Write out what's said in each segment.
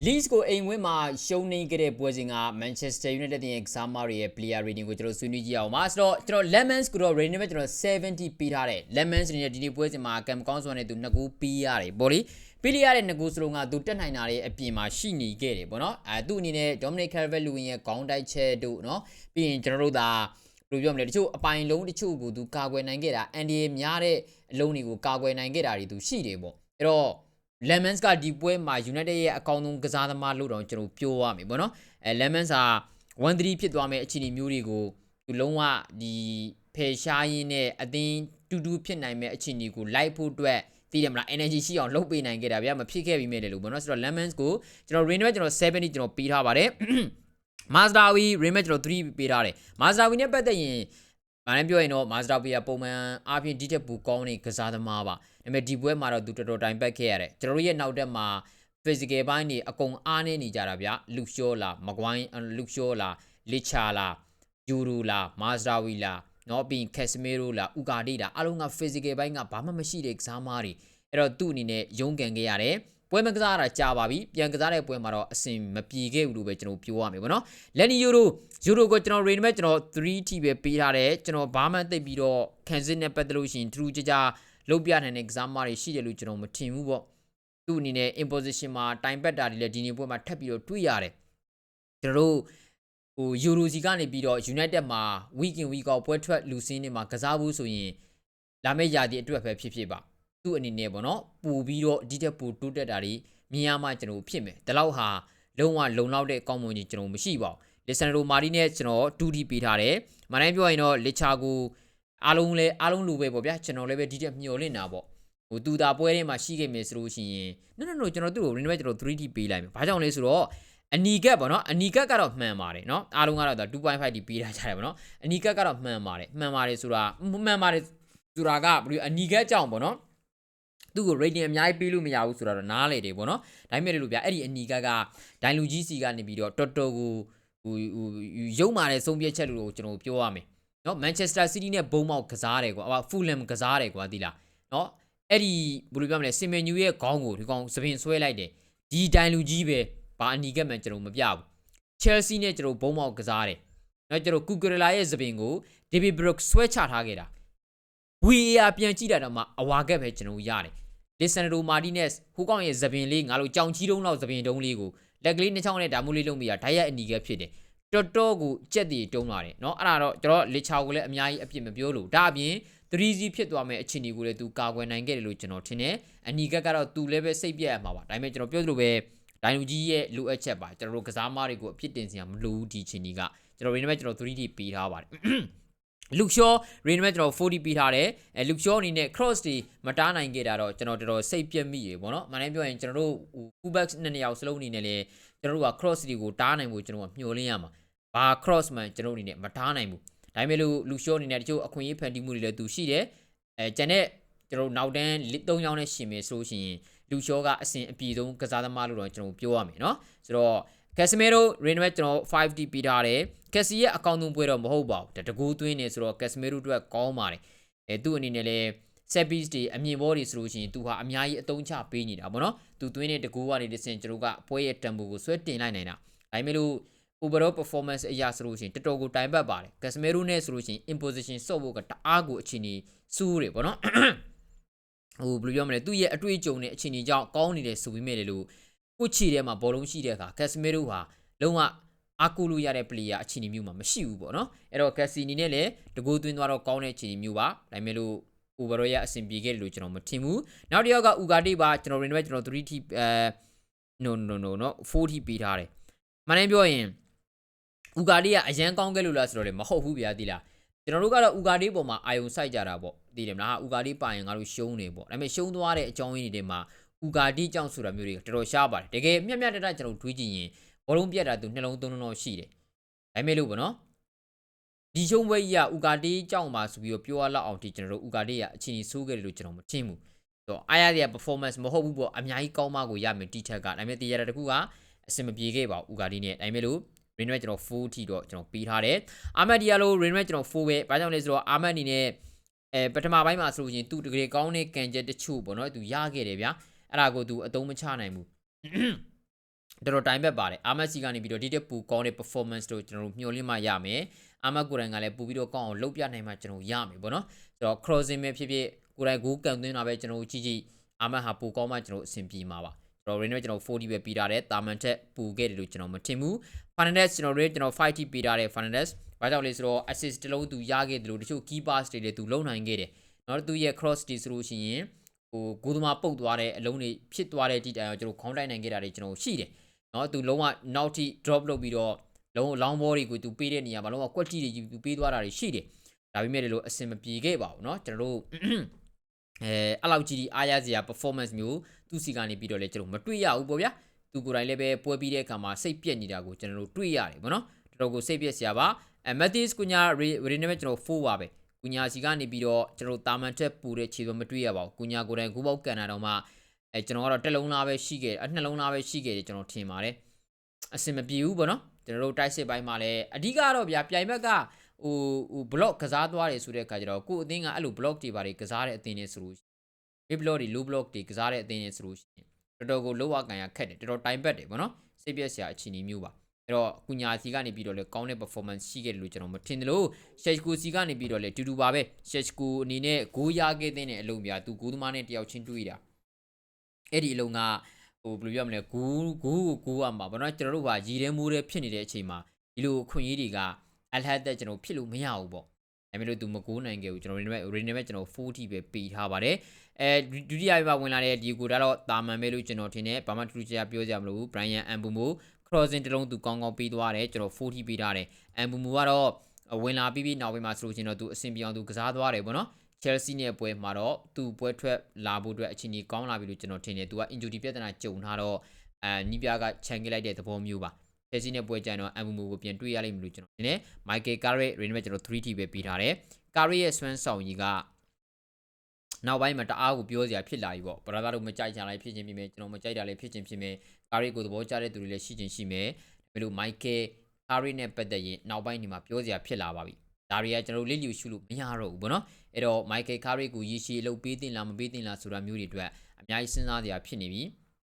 Leeds ကိုအိမ်ဝင်းမှာရှုံးနေကြတဲ့ပွဲစဉ်က Manchester United ရဲ့ကစားသမားတွေရဲ့ player rating ကိုကျွန်တော်ဆွေးနွေးကြည့်အောင်ပါဆိုတော့ကျွန်တော် Lemans ကိုတော့ rating နဲ့ကျွန်တော်70ပေးထားတယ် Lemans အနေနဲ့ဒီနေ့ပွဲစဉ်မှာကံကောင်းစွာနဲ့သူ2ဂိုးပေးရတယ်ပေါ့လေပေးရတဲ့2ဂိုးစလုံးကသူတက်နိုင်တာရဲ့အပြင်မှာရှိနေခဲ့တယ်ပေါ့နော်သူ့အနေနဲ့ Dominic Calvert-Lewin ရဲ့ခေါင်းတိုက်ချက်တို့เนาะပြီးရင်ကျွန်တော်တို့ဒါဘယ်လိုပြောမလဲတချို့အပိုင်လုံးတချို့ကိုသူကာကွယ်နိုင်ခဲ့တာအန်ဒီများတဲ့အလုံးတွေကိုကာကွယ်နိုင်ခဲ့တာတွေသူရှိတယ်ပေါ့အဲ့တော့Lemans ကဒီပွဲမှာ United ရဲ့အကောင်းဆုံးကစားသမားလို့တော့ကျွန်တော်ပြောရမယ်ပေါ့နော်Lemans ဟာ 1-3 ဖြစ်သွားမယ့်အခြေအနေမျိုးတွေကိုသူလုံးဝဒီဖယ်ရှားရင်းနဲ့အသင်းတူတူဖြစ်နိုင်မယ့်အခြေအနေကိုလိုက်ဖို့အတွက်သိတယ်မလား energy ရှိအောင်လုပ်ပေးနိုင်ခဲ့တာဗျာမဖြစ်ခဲ့ပြီးမဲ့တယ်လို့ပေါ့နော်ဆိုတော့ Lemans ကိုကျွန်တော် rating ကျွန်တော်70ကျွန်တော်ပေးထားပါတယ် Mazraoui rating ကျွန်တော်3ပေးထားတယ် Mazraoui နဲ့ပတ်သက်ရင်မနက်ပြောရင်တော့ Mazraoui ကပုံမှန်အားဖြင့်ဒီတက်ပူကောင်းတဲ့ကစားသမားပါဒါပေမဲ့ဒီပွဲမှာတော့သူတော်တော်တိုင်ပတ်ခဲ့ရတယ်ကျွန်တော်တို့ရဲ့နောက်တက်မှာ physical ဘိုင်းနေအကုန်အားနေနေကြတာဗျာ Luke Shaw လား Maguire Luke Shaw လား Licha လား Euro လား Mazraoui လားနော်ပြီး Casemiro လား Ugarte လားအားလုံးက physical ဘိုင်းကဘာမှမရှိတဲ့ကစားသမားတွေအဲ့တော့သူ့အနေနဲ့ရုန်းကန်ခဲ့ရတယ်ပွဲမကစားတာကြာပါပြီပြန်ကစားတဲ့ပွဲမှာတော့အဆင်မပြေခဲ့ဘူးလို့ပဲကျွန်တော်ပြောရမယ်ပေါ့နော်လက်နီယူရိုကိုကျွန်တော် rating မဲ့ကျွန်တော်3 ထိပဲပေးထားတယ်ကျွန်တော်ဘာမှသိပြီးတော့ခံစစ်နဲ့ပတ်သက်လို့ရှိရင်ထူးခြားလုံးပြနိုင်တဲ့ကစားသမားတွေရှိတယ်လို့ကျွန်တော်မထင်ဘူးပေါ့သူ့အနေနဲ့ imposition မှာတိုင်ပတ်တာတွေလည်းဒီနေ့ပွဲမှာထပ်ပြီးတော့တွေ့ရတယ်ကျွန်တော်တို့ဟို Euro စီကနေပြီးတော့ United မှာ week in week out ပွဲထွက်လူစင်းတွေမှာကစားဖို့ဆိုရင်လာမယ့်ရာသီအတွက်ပဲဖြစ်ပါသူ့အနေနဲ့ပေါ့နော်ပို့ပြီးတော့ဒီတက်ပို့တိုးတက်တာတွေမြင်ရမှကျွန်တော်ဖြစ်မယ်ဒါလောက်ဟာလုံးဝလုံလောက်တဲ့ကောင်းမွန်ကြီးကျွန်တော်မရှိပါဘူးလီဆန်ဒရိုမာတီနဲ့ကျွန်တော်2 D ပေးထားတယ်မနိုင်ပြောရင်တော့လီချာကိုအားလုံးလိုပဲပေါ့ဗျာကျွန်တော်လည်းပဲဒီတက်မျှော်လင့်တာပေါ့ဟိုသူသာပွဲထဲမှာရှိခဲ့မယ်ဆိုလို့ရှိရင် no ကျွန်တော်သူ့ကို rating ကျွန်တော်3 D ပေးလိုက်မယ်ဘာကြောင့်လဲဆိုတော့အနီကတ်ပေါ့နော်အနီကတ်ကတော့မှန်ပါတယ်နော်အားလုံးကတော့ 2.5 D ပေးထားကြတယ်ပေါ့နော်အနီကတ်ကတော့မှန်ပါတယ်ဆိုတာကဘယ်လိုအနီကတ်ကြောင့်ပေါ့နော်သူ့ကို rating အများကြီးပေးလို့မရဘူးဆိုတော့နားလေတယ်ပေါ့နော်ဒါပေမဲ့လို့ဗျာအဲ့ဒီအနီကကဒိုင်လူကြီးစီကနေပြီးတော့တော်တော်ကိုဟိုရုံမာတဲ့ဆုံးဖြတ်ချက်လို့ကျွန်တော်ပြောရမယ်နော် Manchester City နဲ့ဘုံမောက်ကစားတယ်ကွာFulham ကစားတယ်ကွာသိလားနော်အဲ့ဒီဘယ်လိုပြောမလဲစင်မန်ယူရဲ့ခေါင်းကိုဒီကောင်စပင်ဆွဲလိုက်တယ်ဒီဒိုင်လူကြီးပဲဘာအနီကမှကျွန်တော်မပြဘူး Chelsea နဲ့ကျွန်တော်ဘုံမောက်ကစားတယ်နော်ကျွန်တော်ကူဂရလာရဲ့စပင်ကို David Brooks ဆွဲချထားခဲ့တာ VAR ပြန်ကြည့်တာတော့မှအဝါကက်ပဲကျွန်တော်ရတယ်လီဆန်ဒရိုမာတီနက်စ်ဟိုကောင်ရဲ့သပင်လေးငါတို့ကြောင်ချီတုံးလောက်သပင်တုံးလေးကိုလက်ကလေးနှစ်ချောင်းနဲ့ဒါမျိုးလေးလုံးပြီးတာဓာတ်ရိုက်အနီကဖြစ်တယ်တော်တော်ကိုကြက်တီတုံးလာတယ်เนาะအဲ့ဒါတော့ကျွန်တော်လီချာကိုလည်းအများကြီးအပြစ်မပြောလို့ဒါအပြင် 3C ဖြစ်သွားမယ့်အခြေအနေကိုလည်းသူကာကွယ်နိုင်ခဲ့တယ်လို့ကျွန်တော်ထင်တယ်အနီကကတော့သူလည်းပဲစိတ်ပြတ်ရမှာပါဒါပေမဲ့ကျွန်တော်ပြောသလိုပဲဒိုင်လူကြီးရဲ့လိုအပ်ချက်ပါကျွန်တော်တို့ကစားမားတွေကိုအပြစ်တင်စရာမလိုဘူးဒီအခြေအနေကကျွန်တော်ရင်းနဲ့ကျွန်တော် 3D ပေးထားပါတယ်Luke Shaw ရင်းမဲ့ကျွန်တော်40ပေးထားတယ်Luke Shaw အနေနဲ့ cross တွေမတားနိုင်ခဲ့တာတော့ကျွန်တော်တော်တော်စိတ်ပြက်မိရေပေါ့နော်မှန်တယ်ပြောရင်ကျွန်တော်တို့ fullback နှစ်ယောက်စလုံးအနေနဲ့လည်းကျွန်တော်တို့က cross တွေကိုတားနိုင်ဖို့ကျွန်တော်ကမျှော်လင့်ရမှာဘာ cross မှကျွန်တော်အနေနဲ့မတားနိုင်ဘူးဒါပေမဲ့လို့ Luke Shaw အနေနဲ့တချို့အခွင့်အရေးဖန်တီးမှုတွေလည်းသူရှိတယ်ကျန်တဲ့ကျွန်တော်နောက်တန်း3ယောက်နဲ့ရှင်မယ်ဆိုလို့ရှိရင် Luke Shaw ကအဆင်အပြေဆုံးကစားသမားလို့တော့ကျွန်တော်ပြောရမယ်နော်ဆိုတော့ Casemiro ရင်းမဲ့ကျွန်တော် 5D ပေးထားတယ်Cassie ရဲ့အကောင့်သုံးပွဲတော့မဟုတ်ပါဘူးတကူသွင်းနေဆိုတော့ Casemiro အတွက်ကောင်းပါတယ်သူ့အနေနဲ့လည်း set piece တွေအမြင်ပေါ်တွေဆိုလို့ရှိရင်သူဟာအများကြီးအသုံးချပေးနေတာပေါ့နော်သူသွင်းတဲ့တကူကနေတစင်ကျွန်တော်ကပွဲရဲ့ tempo ကိုဆွဲတင်လိုက်နိုင်တာဒါပေမဲ့လို့ overall performance အရာဆိုလို့ရှိရင်တော်တော်ကိုတိုင်ပတ်ပါတယ် Casemiro နဲ့ဆိုလို့ရှိရင် imposition ဆော့ဖို့ကတအားကိုအခြေအနေစူးတယ်ပေါ့နော်ဟိုဘယ်လိုပြောမလဲသူ့ရဲ့အတွေ့အကြုံနဲ့အခြေအနေကြောင့်ကောင်းနေတယ်ဆိုပြီးမဲ့လေလို့ကိုချီထဲမှာဘောလုံးရှိတဲ့အခါ Casemiro ဟာလုံးဝအကူလို့ရတဲ့ player အခြေအနေမျိုးမှာမရှိဘူးပေါ့နော်အဲ့တော့ Cassie အနေနဲ့လည်းတကူသွင်းသွားတော့ကောင်းတဲ့အခြေအနေမျိုးပါဒါပေမဲ့လို့ overall ရအဆင်ပြေခဲ့တယ်လို့ကျွန်တော်မထင်ဘူးနောက်တစ်ယောက်က Ugarte ပါကျွန်တော် rating ပဲကျွန်တော်3 ထိno 4 ထိပေးထားတယ်မှန်တယ်ပြောရင် Ugarte ကအရန်ကောင်းခဲ့လို့လားဆိုတော့လေမဟုတ်ဘူးဗျာသိလားကျွန်တော်တို့ကတော့ Ugarte ပေါ်မှာအာယုံစိုက်ကြတာပေါ့သိတယ်မလား Ugarte ပါရင်ငါတို့ရှုံးနေပေါ့ဒါပေမဲ့ရှုံးသွားတဲ့အကြောင်းရင်းတွေမှာ Ugarte ကြောင့်ဆိုတာမျိုးတွေတော်တော်ရှားပါတယ်တကယ်မျှတကျွန်တော်တွေးကြည့်ရင်ဘောလုံးပြတ်တာသူနှလုံးသုံးလုံးရှိတယ်ဒါပေမဲ့လို့ပေါ့နော်ဒီရှုံးပွဲကြီးက Ugarte ကြောင့်ပါဆိုပြီးတော့ပြောရလောက်အောင်ဒီကျွန်တော်တို့ Ugarte ရအခြေအနေဆိုးခဲ့တယ်လို့ကျွန်တော်မထင်ဘူးဆိုတော့အားရတဲ့ performance မဟုတ်ဘူးပေါ့အများကြီးကောင်းမကိုရမယ်တီထက်ကဒါပေမဲ့တရားတခုကအဆင်မပြေခဲ့ပါဘူး Ugarte နဲ့ဒါပေမဲ့လို့ rating နဲ့ကျွန်တော်4 ထိတော့ကျွန်တော်ပေးထားတယ်အာမတ်ဒီယာလို rating နဲ့ကျွန်တော်4ပဲဘာကြောင့်လဲဆိုတော့အာမတ်အနေနဲ့ပထမပိုင်းမှာဆိုရင်သူတကယ်ကောင်းတဲ့ကန်ချက်တချို့ပေါ့နော်သူရခဲ့တယ်ဗျာအဲ့ဒါကိုသူအသုံးမချနိုင်ဘူး တော်တော်တိုင်ဘက်ပါတယ်အာမက်စီကနေပြီးတော့ဒီတက်ပူကောင်းတဲ့ performance တို့ကျွန်တော်တို့မျှော်လင့်မှရမယ်အာမက်ကိုယ်တိုင်ကလည်းပူပြီးတော့ကောင်းအောင်လုပ်ပြနိုင်မှကျွန်တော်ရမယ်ပေါ့နော်ဆိုတော့ crossing ပဲဖြစ်ဖြစ်ကိုယ်တိုင်ကိုကန်သွင်းတာပဲကျွန်တော်ကြည့်အာမက်ဟာပူကောင်းမှကျွန်တော်အဆင်ပြေမှာပါကျွန်တော် range ကျွန်တော်40ပဲပြီးထားတယ်တာမန်ထက်ပူခဲ့တယ်လို့ကျွန်တော်မထင်ဘူး Fernandez ကျွန်တော် range ကျွန်တော်5ပြီးထားတယ် Fernandez ဘာကြောင့်လဲဆိုတော့ assist တစ်လုံးသူရခဲ့တယ်လို့တချို့ key pass တွေလည်းသူလုံနိုင်ခဲ့တယ်နော်သူရဲ့ cross တွေဆိုလို့ရှိရင်ဟိုဂိုးသမားပုတ်သွားတဲ့အလုံးတွေဖြစ်သွားတဲ့ဒီတိုင်ကျွန်တော်ခေါင်းတိုက်နိုင်ခဲ့တာတွေကျွန်တော်ရှိတယ်နော်သူလုံးဝနောက်ထိ drop လုပ်ပြီးတော့လုံး long ball တွေကိုသူပေးတဲ့နေရာမှာလုံးဝ quality တွေသူပေးသွားတာတွေရှိတယ်ဒါပေမဲ့လည်းအဆင်မပြေခဲ့ပါဘူးเนาะကျွန်တော်တို့အဲ့လောက်ကြီးအားရစရာ performance မျိုးသူစီကနေပြီးတော့လည်းကျွန်တော်မတွေ့ရဘူးပေါ့ဗျာသူကိုယ်တိုင်လည်းပဲပွဲပြီးတဲ့အခါမှာစိတ်ပြက်နေတာကိုကျွန်တော်တို့တွေ့ရတယ်ပေါ့နော်တော်တော်ကိုစိတ်ပြက်စရာပါMathis ကုညာ Rename ကျွန်တော်4ပါပဲကုညာစီကနေပြီးတော့ကျွန်တော်တာမန်ထက်ပူတဲ့ခြေစွမ်းမတွေ့ရပါဘူးကုညာကိုယ်တိုင်ဂူပေါက်ကန်တာတော့မှကျွန်တော်ကတော့တက်လုံးလားပဲရှိခဲ့တယ်နှလုံးလားပဲရှိခဲ့တယ်ကျွန်တော်ထင်ပါတယ်အစင်မပြေဘူးပေါ့နော်ကျွန်တော်တို့တိုက်စစ်ပိုင်းမှာလည်းအဓိကတော့ဗျာပြိုင်ဘက်ကဟို block ကစားသွားတယ်ဆိုတဲ့အခါကျတော့ကိုအသင်းကအဲ့လို block တွေပါတယ်ကစားတဲ့အသင်းတွေဆိုလို့ mid block တွေ low block တွေကစားတဲ့အသင်းတွေဆိုလို့ရှိရင်တော်တော်ကိုလောဝကန်ရခက်တယ်တော်တော်တိုင်ပတ်တယ်ပေါ့နော်စိတ်ပြက်စရာအခြေအနေမျိုးပါအဲ့တော့ကုညာစီကနေပြီးတော့လေကောင်းတဲ့ performance ရှိခဲ့တယ်လို့ကျွန်တော်မထင်တယ်လို့ Sheshko စီကနေပြီးတော့လေတူတူပါပဲ Sheshko အနေနဲ့ဂိုးရခဲ့တဲ့အလုံးပြသူဂိုးသမားနဲ့တယောက်ချင်းတွေ့တာအဲ့ဒီအလုံးကဟိုဘယ်လိုပြောမလဲဂိုးရမှာဘာလို့ကျွန်တော်တို့ကရည်ထဲမိုးထဲဖြစ်နေတဲ့အချိန်မှာဒီလိုခွင့်ရေးတွေကအလဟတ်တက်ကျွန်တော်ဖြစ်လို့မရဘူးပေါ့ဒါပေမဲ့လို့သူမကိုးနိုင်ခဲ့ဘူးကျွန်တော်Renameကျွန်တော်40ပဲပေးထားပါတယ်ဒုတိယမှာဝင်လာတဲ့ဒီကိုဒါတော့တာမန်ပဲလို့ကျွန်တော်ထင်တယ်ဘာမှထူးခြားပြောကြမလို့ Brian Ambumo crossing တလုံးသူကောင်းကောင်းပေးသွားတယ်ကျွန်တော်40ပေးထားတယ် Ambumo ကတော့ဝင်လာပြီးနောက်ပိုင်းမှာဆိုလို့ချင်းတော့သူအဆင်ပြေအောင်သူကစားသွားတယ်ပေါ့နော် Chelsea နဲ့ပွဲမှာတော့သူပွဲထွက်လာဖို့အတွက်အခြေအနေကောင်းလာပြီလို့ကျွန်တော်ထင်တယ်သူက injury ပြဿနာကြုံထားတော့နီးပြားကခြံခဲ့လိုက်တဲ့သဘောမျိုးပါ Chelsea နဲ့ပွဲကြရင်တော့ Ambumo ကိုပြန်တွေ့ရလိမ့်မယ်လို့ကျွန်တော်ထင်တယ် Michael Carrick Rename ကျွန်တော်3T ပဲပေးထားတယ် Carrick ရဲ့စွမ်းဆောင်ရည်ကနောက်ပိုင်းမှာတအားကိုပြောစရာဖြစ်လာပြီပေါ့ဘရာသာတို့မကြိုက်ကြလိုက်ဖြစ်ချင်းဖြစ်မယ်ကျွန်တော်မကြိုက်တာလည်းဖြစ်ချင်းဖြစ်မယ်ကာရီကိုသဘောကျတဲ့သူတွေလည်းရှိချင်းရှိမယ်ဒါပေမဲ့မိုက်ကယ်ကာရီနဲ့ပတ်သက်ရင်နောက်ပိုင်းဒီမှာပြောစရာဖြစ်လာပါပြီဒါတွေကကျွန်တော်တို့လိလျူရှုလို့မရတော့ဘူးပေါ့နော်အဲ့တော့မိုက်ကယ်ကာရီကိုရည်ရှိလုပ်ပေးတင်လားမပေးတင်လားဆိုတာမျိုးတွေအတွက်အများကြီးစဉ်းစားစရာဖြစ်နေပြီ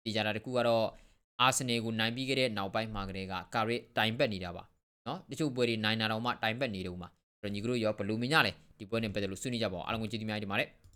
ဒီကြတာတကူကတော့အာဆင်နယ်ကိုနိုင်ပြီးခဲ့တဲ့နောက်ပိုင်းမှာကတည်းကကာရီတိုင်ပတ်နေတာပါနော်တချို့ပွဲတွေနိုင်တာတော့မှတိုင်ပတ်နေတော့မှာအဲ့တော့ညီကတို့ရောဘယ်လိုမြင်ကြလဲဒီပွဲနဲ့ပတ်သက်လို့ဆွေးနွေးကြပါဦးအားလုံးကိုကျေးဇူးများတင်ပါတယ်